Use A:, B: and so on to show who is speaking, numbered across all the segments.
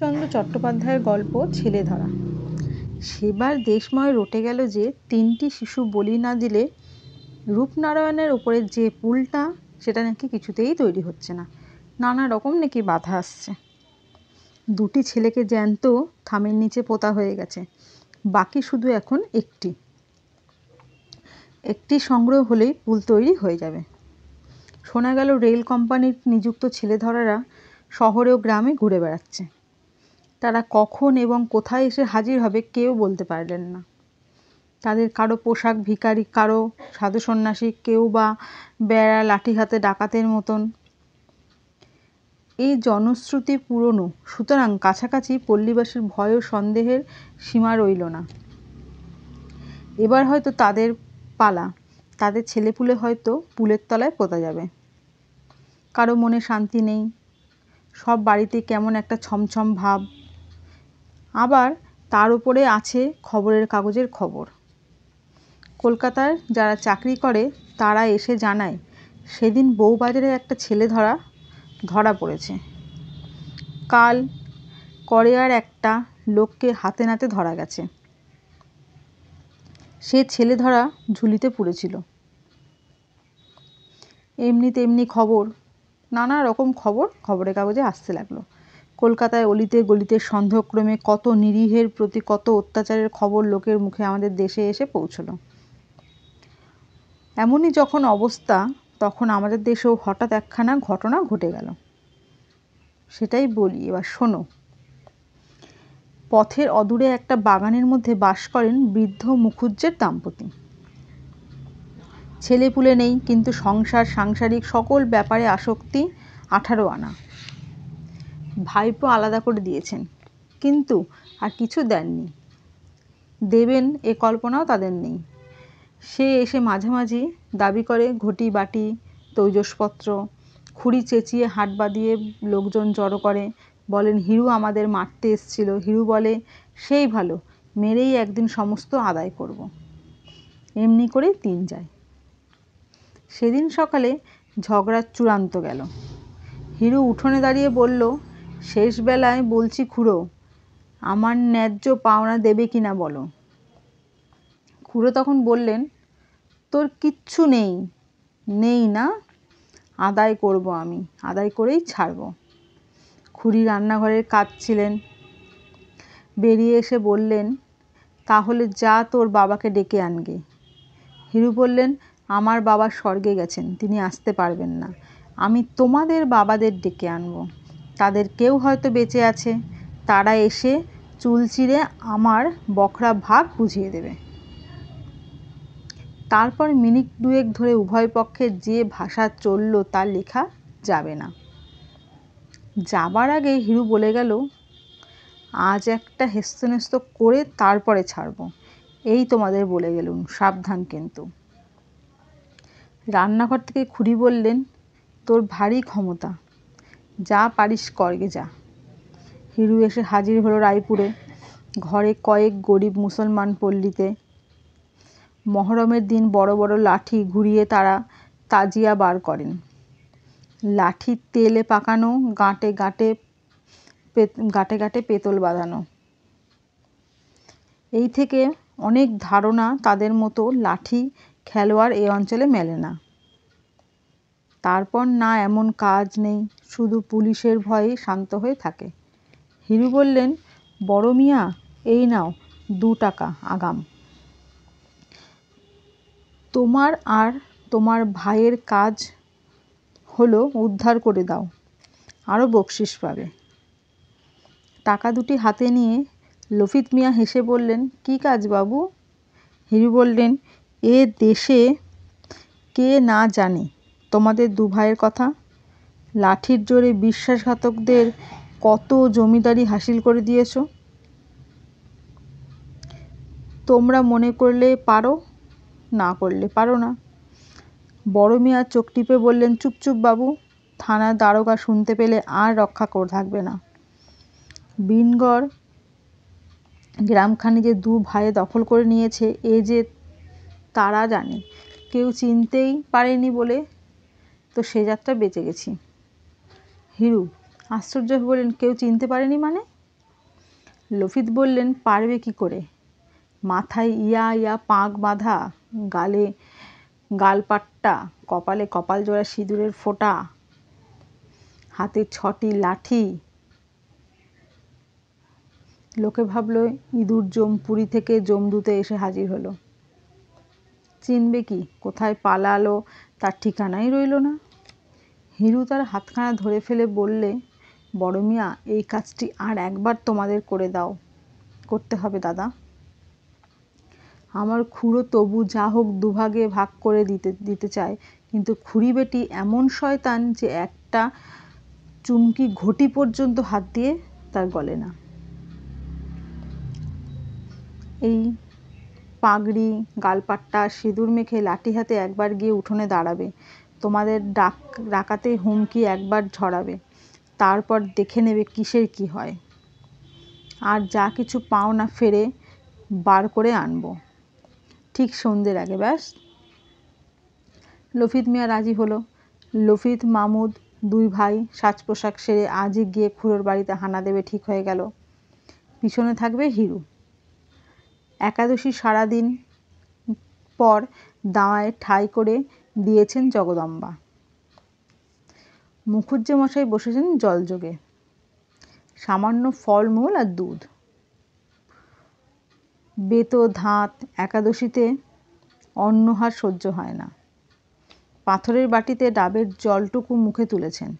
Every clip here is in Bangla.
A: চন্দ্র চট্টোপাধ্যায়ের গল্প ছেলেধরা। সেবার দেশময় রটে গেল যে 3টি শিশু বলি না দিলে রূপনারায়ণের ওপরের যে পুলটা সেটা নাকি কিছুতেই তৈরি হচ্ছে না, নানা রকম নাকি বাধা আসছে। 2টি ছেলেকে জ্যান্ত থামের নিচে পোতা হয়ে গেছে, বাকি শুধু এখন একটি সংগ্রহ হলেই পুল তৈরি হয়ে যাবে। শোনা গেল রেল কোম্পানির নিযুক্ত ছেলেধরারা শহরে ও গ্রামে ঘুরে বেড়াচ্ছে। তারা কখন এবং কোথায় এসে হাজির হবে কেউ বলতে পারলেন না। তাদের কারো পোশাক ভিখারি, কারো সাধু সন্ন্যাসী, কেউ বা বেড়া লাঠি হাতে ডাকাতের মতন। এই জনশ্রুতি পুরনো, সুতরাং কাছাকাছি পল্লীবাসীর ভয় ও সন্দেহের সীমা রইল না। এবার হয়তো তাদের পালা, তাদের ছেলেপুলে হয়তো পুলের তলায় পোতা যাবে। কারো মনে শান্তি নেই, সব বাড়িতে কেমন একটা ছমছম ভাব। আবার তার উপরে আছে খবরের কাগজের খবর। কলকাতার যারা চাকরি করে তারা এসে জানায় সেদিন বউবাজারে একটা ছেলে ধরা পড়েছে। কাল করেয়ার একটা লোককে হাতে নাতে ধরা গেছে। সে ছেলে ধরা ঝুলিতে পুড়েছিল। এমনি তেমনি খবর, নানা রকম খবর খবরের কাগজে আসতে লাগলো। কলকাতায় অলিতে গলিতে সন্দেহক্রমে কত নিরীহের প্রতি কত অত্যাচারের খবর লোকের মুখে আমাদের দেশে এসে পৌঁছলো। এমনই যখন অবস্থা, তখন আমাদের দেশেও হঠাৎ একখানা ঘটনা ঘটে গেল। সেটাই বলি, এবার শোনো। পথের অদূরে একটা বাগানের মধ্যে বাস করেন বৃদ্ধ মুখুজ্জের দাম্পতি। ছেলেপুলে নেই, কিন্তু সাংসারিক সকল ব্যাপারে আসক্তি 18 আনা। ভাইপো আলাদা করে দিয়েছেন, কিন্তু আর কিছু দেননি। দেবেন এ কল্পনাও তাদের নেই। সে এসে মাঝামাঝি দাবি করে ঘটি বাটি তৈজসপত্র, খুঁড়ি চেঁচিয়ে হাট বাঁধিয়ে লোকজন জড়ো করে, বলেন হিরু আমাদের মারতে এসছিল। হিরু বলে সেই ভালো, মেরেই একদিন সমস্ত আদায় করব। এমনি করেই দিন যায়। সেদিন সকালে ঝগড়া চূড়ান্ত গেল। হিরু উঠোনে দাঁড়িয়ে বলল, শেষ বেলায় বলছি খুড়ো, আমার ন্যায্য পাওনা দেবে কিনা বলো। খুড়ো তখন বললেন, তোর কিচ্ছু নেই না, আদায় করব আমি, আদায় করেই ছাড়ব। খুড়ি রান্নাঘরের কাজ ছিলেন, বেরিয়ে এসে বললেন, তাহলে যা তোর বাবাকে ডেকে আনগে। হিরু বললেন, আমার বাবা স্বর্গে গেছেন, তিনি আসতে পারবেন না। আমি তোমাদের বাবাদের ডেকে আনব, তাদের কেউ হয়তো বেঁচে আছে, তারা এসে চুল চিরে আমার বখরা ভাগ বুঝিয়ে দেবে। তারপর মিনিট 2 ধরে উভয় পক্ষের যে ভাষা চলল তা লেখা যাবে না। যাবার আগে হিরু বলে গেল, আজ একটা হেস্তনেস্ত করে তারপরে ছাড়ব, এই তোমাদের বলে গেলুম, সাবধান কিন্তু। রান্নাঘর থেকে খুড়ি বললেন, তোর ভারী ক্ষমতা, যা পারিস করগে যা। হিরু এসে হাজির হলো রায়পুরে। ঘরে কয়েক গরিব মুসলমান পল্লীতে। মহরমের দিন বড় বড় লাঠি ঘুরিয়ে তারা তাজিয়া বার করেন। লাঠি তেলে পাকানো, গাঁটে গাঁটে পেতল বাঁধানো। এই থেকে অনেক ধারণা তাদের মতো লাঠি খেলোয়াড় এ অঞ্চলে মেলে না। তারপর না এমন কাজ নেই, শুধু পুলিশের ভয়েই শান্ত হয়ে থাকে। হিরু বললেন, বড় মিয়া, এই নাও 2 টাকা আগাম। তোমার আর তোমার ভাইয়ের কাজ হলো উদ্ধার করে দাও, আরও বকশিশ পাবে। টাকা দুটি হাতে নিয়ে লফিত মিয়া হেসে বললেন, কি কাজ বাবু? হিরু বললেন, এ দেশে কে না জানে তোমাদের 2 ভাইয়ের কথা। লাঠির জোরে বিশ্বাসঘাতকদের কত জমিদারি হাসিল করে দিয়েছ। তোমরা মনে করলে পারো, না করলে পারো না। বড় মিয়া চোখ টিপে বললেন, চুপ চুপ বাবু, থানার দারোগা শুনতে পেলে আর রক্ষা থাকবে না। বিনগড় গ্রামখানি যে 2 ভাইয়ে দখল করে নিয়েছে এ যে তারা জানে, কেউ চিনতেই পারেনি বলে তো সে যাত্রা বেঁচে গেছি। হিরু আশ্চর্য হয়ে বললেন, কেউ চিনতে পারেনি মানে? লফিত বললেন, পারবে কি করে? মাথায় ইয়া ইয়া পাঁক বাঁধা, গালে গালপাট্টা, কপালে কপাল জোড়া সিঁদুরের ফোঁটা, হাতে 6টি লাঠি। লোকে ভাবল ইঁদুর পুরী থেকে জমদূতে এসে হাজির হলো। চিনবে কি, কোথায় পালালো তার ঠিকানাই রইল না। হিরু তার হাতখানা ধরে ফেলে বললে, বড় মিয়া, এই কাজটি আর একবার তোমাদের করতে হবে দাদা। আমার খুড়ো তবু যা হোক দুভাগে ভাগ করে দিতে চায়, কিন্তু খুড়ি বেটি এমন শয়তান যে একটা চুমকি ঘটি পর্যন্ত হাত দিয়ে তার গলে না। এই পাগড়ি, গালপাট্টা, সিঁদুর মেখে লাঠি হাতে একবার গিয়ে উঠোনে দাঁড়াবে, তোমাদের ডাকাতে হুমকি একবার ঝরাবে, তারপর দেখে নেবে কিসের কি হয়। আর যা কিছু পাও না ফেরে বার করে আনবো ঠিক সন্ধ্যের আগে, ব্যাস। লফিত মিয়া রাজি হলো। লফিত, মামুদ 2 ভাই সাজ পোশাক সেরে আজই গিয়ে খুড়োর বাড়িতে হানা দেবে ঠিক হয়ে গেল। পিছনে থাকবে হিরু। একাদশী সারাদিন পর দাওয়ায় ঠাঁই করে দিয়েছেন জগদম্বা। মুখুজ্জে মশাই বসেছেন জলযোগে, সামান্য ফলমূল আর দুধ। বেতো ধাত একাদশীতে অন্নহার সহ্য হয় না। পাথরের বাটিতে ডাবের জলটুকু মুখে তুলেছেন।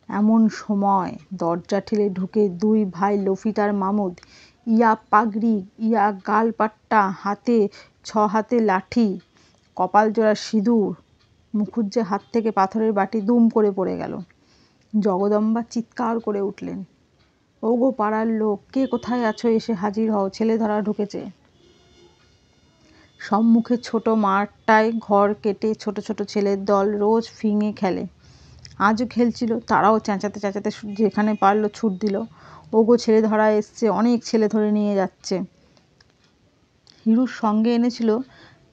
A: এমন সময় দরজা ঠেলে ঢুকে 2 ভাই লফিত আর মামুদ, ইয়া পাগড়ি, ইয়া গালপাট্টা, হাতে 6 হাতে লাঠি, কপাল জোড়া সিঁদুর। মুখুজ্জে হাত থেকে পাথরের বাটি দুম করে পড়ে গেল। জগদম্বা চিৎকার করে উঠলেন, ওগো পাড়ার লোক, কে কোথায় আছো, এসে হাজির হও, ছেলে ধরা ঢুকেছে। সম্মুখে ছোট মাঠটায় ঘর কেটে ছোট ছোট ছেলের দল রোজ ফিঙে খেলে। আজও খেলছিল। তারাও চেঁচাতে চেঁচাতে যেখানে পারল ছুট দিল, ওগো ছেলে ধরা এসছে, অনেক ছেলে ধরে নিয়ে যাচ্ছে। হিরুর সঙ্গে এনেছিল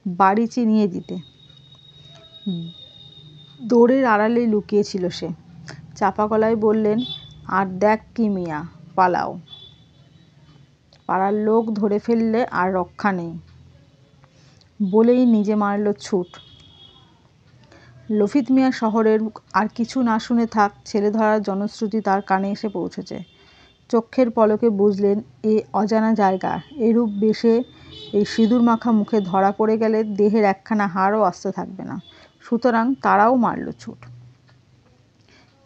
A: বাড়ি চিনিয়ে দিতে। দৌড়ের আড়ালেই লুকিয়েছিল সে। চাপা গলায় বললেন, আর দেখ কি মিয়া, পালাও, পাড়ার লোক ধরে ফেললে আর রক্ষা নেই। বলেই নিজে মারল ছুট। লফিত মিয়া শহরের আর কিছু না শুনে থাক, ছেলে ধরার জনশ্রুতি তার কানে এসে পৌঁছেছে। চক্ষের পলকে বুঝলেন এ অজানা জায়গা, এরূপ বেশে এই সিঁদুর মাখা মুখে ধরা পড়ে গেলে দেহের একখানা হাড়ও আস্ত থাকবে না। সুতরাং তারাও মারল ছুট।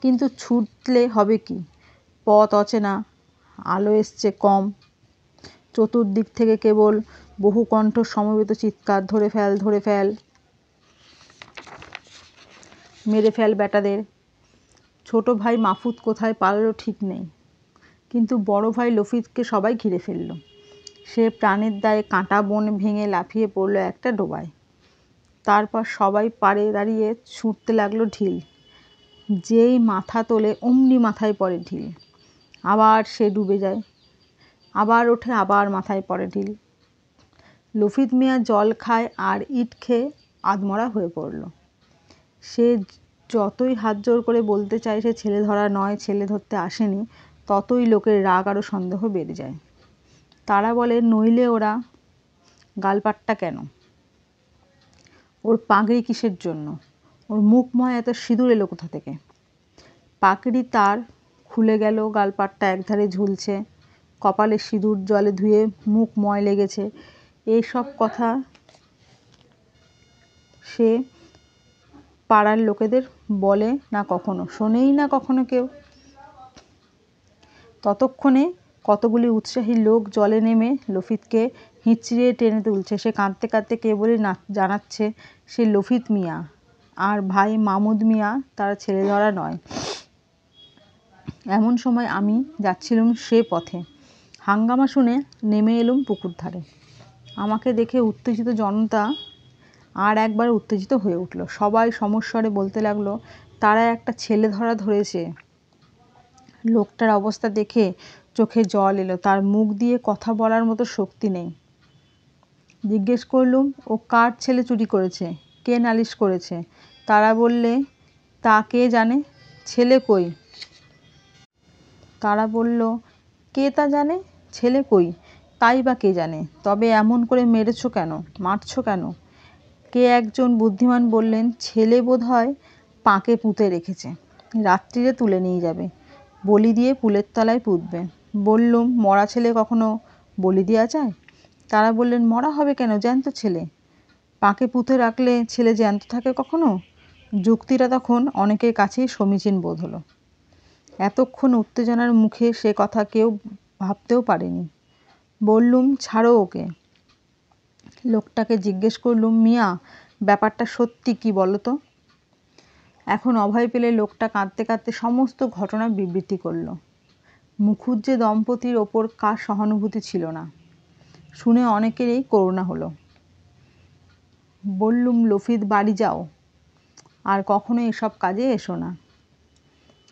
A: কিন্তু ছুটলে হবে কি, পথ অচেনা, আলো এসছে কম, চতুর্দিক থেকে কেবল বহু কণ্ঠ সমবেত চিৎকার, ধরে ফেল, ধরে ফেল, মেরে ফেল বেটাদের। ছোট ভাই মাফুত কোথায় পালালো ঠিক নেই, কিন্তু বড় ভাই লফিতকে সবাই ঘিরে ফেলল। সে প্রাণের দায়ে কাঁটা বন ভেঙে লাফিয়ে পড়ল একটা ডোবায়। তারপর সবাই পাড়ে দাঁড়িয়ে ছুটতে লাগলো ঢিল। যেই মাথা তোলে অমনি মাথায় পড়ে ঢিল। আবার সে ডুবে যায়, আবার ওঠে, আবার মাথায় পড়ে ঢিল। লফিত মিয়া জল খায় আর ইট খেয়ে আধমরা হয়ে পড়ল। সে যতই হাত জোর করে বলতে চায় সে ছেলে ধরা নয়, ছেলে ধরতে আসেনি, ততই লোকের রাগ আরও সন্দেহ বেড়ে যায়। তারা বলে, নইলে ওরা গালপাট্টা কেন, ওর পাগড়ি কিসের জন্য, ওর মুখময় এত সিঁদুর এলো কোথা থেকে? পাগড়ি তার খুলে গেল, গালপাট্টা একধারে ঝুলছে, কপালে সিঁদুর জলে ধুয়ে মুখ ময় লেগেছে। এইসব কথা সে পাড়ার লোকেদের বলে না কখনো, শোনেই না কখনো কেউ। ততক্ষণে কতগুলি উৎসাহী লোক জলে নেমে লফিতকে হিঁচড়িয়ে টেনে তুলছে। সে কাঁদতে কাঁদতে কেবলই জানাচ্ছে সে লফিত মিয়া আর ভাই মামুদ মিয়া, তারা ছেলে ধরা নয়। এমন সময় আমি যাচ্ছিলুম সে পথে। হাঙ্গামা শুনে নেমে এলুম পুকুর ধারে। আমাকে দেখে উত্তেজিত জনতা আর একবার উত্তেজিত হয়ে উঠল। সবাই সমস্বরে বলতে লাগলো, তারা একটা ছেলে ধরেছে। লোকটার অবস্থা দেখে চোখে জল এলো, তার মুখ দিয়ে কথা বলার মতো শক্তি নেই। জিজ্ঞেস করলুম, ও কার ছেলে চুরি করেছে, কে নালিশ করেছে? তারা বললে, তা কে জানে, ছেলে কই? তারা বলল, কে তা জানে, ছেলে কই, তাই বা কে জানে, তবে এমন করে মেরেছো কেন, মারছো কেন? কে একজন বুদ্ধিমান বললেন, ছেলে বোধহয় পাঁকে পুঁতে রেখেছে, রাত্রিরে তুলে নিয়ে যাবে, বলি দিয়ে পুলের তলায় পুঁতবে। বললুম, মরা ছেলে কখনো বলি দেওয়া যায়? তারা বললেন, মরা হবে কেন, জ্যান্ত ছেলে। পাঁকে পুঁতে রাখলে ছেলে জ্যান্ত থাকে কখনো? যুক্তিটা তখন অনেকের কাছেই সমীচীন বোধ হলো। এতক্ষণ উত্তেজনার মুখে সে কথা কেউ ভাবতেও পারেনি। বললুম, ছাড়ো ওকে। লোকটাকে জিজ্ঞেস করলুম, মিয়া, ব্যাপারটা সত্যি কি বলো তো? এখন অভয় পেলে লোকটা কাঁদতে কাঁদতে সমস্ত ঘটনা বিবৃতি করল। মুখুজ্জে দম্পতির ওপর কার সহানুভূতি ছিল না, শুনে অনেকেরই করুণা হলো। বললুম, লফিত, বাড়ি যাও, আর কখনো এসব কাজে এসো না।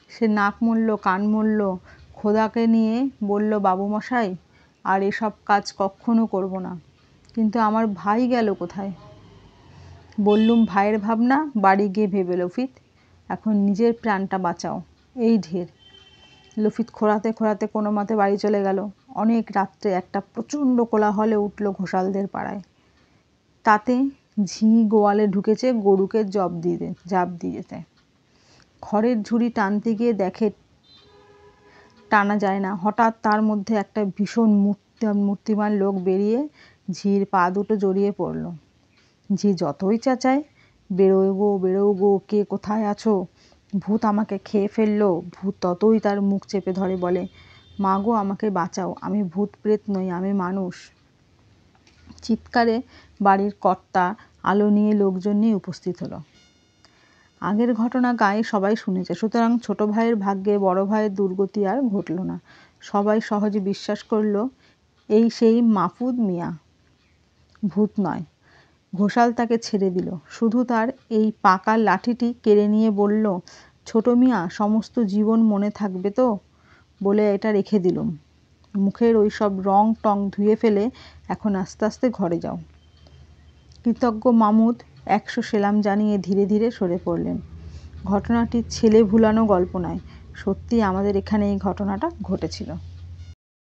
A: সে নাক মলল, কান মলল, খোদাকে নিয়ে বলল, বাবুমশাই, আর এসব কাজ কখনো করব না। কিন্তু আমার ভাই গেল কোথায়? বললুম, ভাইয়ের ভাবনা বাড়ি গিয়ে ভেবে লফিত, এখন নিজের প্রাণটা বাঁচাও, এই ঢের। লফিত খোঁড়াতে খোঁড়াতে কোনো মতে বাড়ি চলে গেল। অনেক রাত্রে একটা প্রচণ্ড কোলাহলে উঠল ঘোষালদের পাড়ায়। তাতে ঝি গোয়ালে ঢুকেছে গরুকে জাপ দিয়েছে। খড়ের ঝুড়ি টানতে গিয়ে দেখে টানা যায় না। হঠাৎ তার মধ্যে একটা ভীষণ মূর্তিমান লোক বেরিয়ে ঝির পা দুটো জড়িয়ে পড়ল। ঝি যতই চেঁচায়, বেরোও গো, বেরোও গো, কে কোথায় আছো, ভূত আমাকে খেয়ে ফেললো, ভূত ততই তার মুখ চেপে ধরে, বলে, মা গো, আমাকে বাঁচাও, আমি ভূত প্রেত নই, আমি মানুষ। চিৎকারে বাড়ির কর্তা আলো নিয়ে লোকজন নিয়ে উপস্থিত হলো। আগের ঘটনা গায়ে সবাই শুনেছে, সুতরাং ছোট ভাইয়ের ভাগ্যে বড় ভাইয়ের দুর্গতি আর ঘটল না। সবাই সহজে বিশ্বাস করল এই সেই মাহফুজ মিয়া, ভূত নয়। ঘোষাল তাকে ছেড়ে দিল, শুধু তার এই পাকা লাঠিটি কেড়ে নিয়ে বলল, ছোট মিয়া, সমস্ত জীবন মনে থাকবে তো, বলে এটা রেখে দিলুম। মুখের ওই সব রং টং ধুয়ে ফেলে এখন আস্তে আস্তে ঘরে যাও। কৃতজ্ঞ মামুদ 100 সেলাম জানিয়ে ধীরে ধীরে সরে পড়লেন। ঘটনাটি ছেলে ভুলানো গল্প নয়, সত্যি আমাদের এখানে এই ঘটনাটা ঘটেছিল।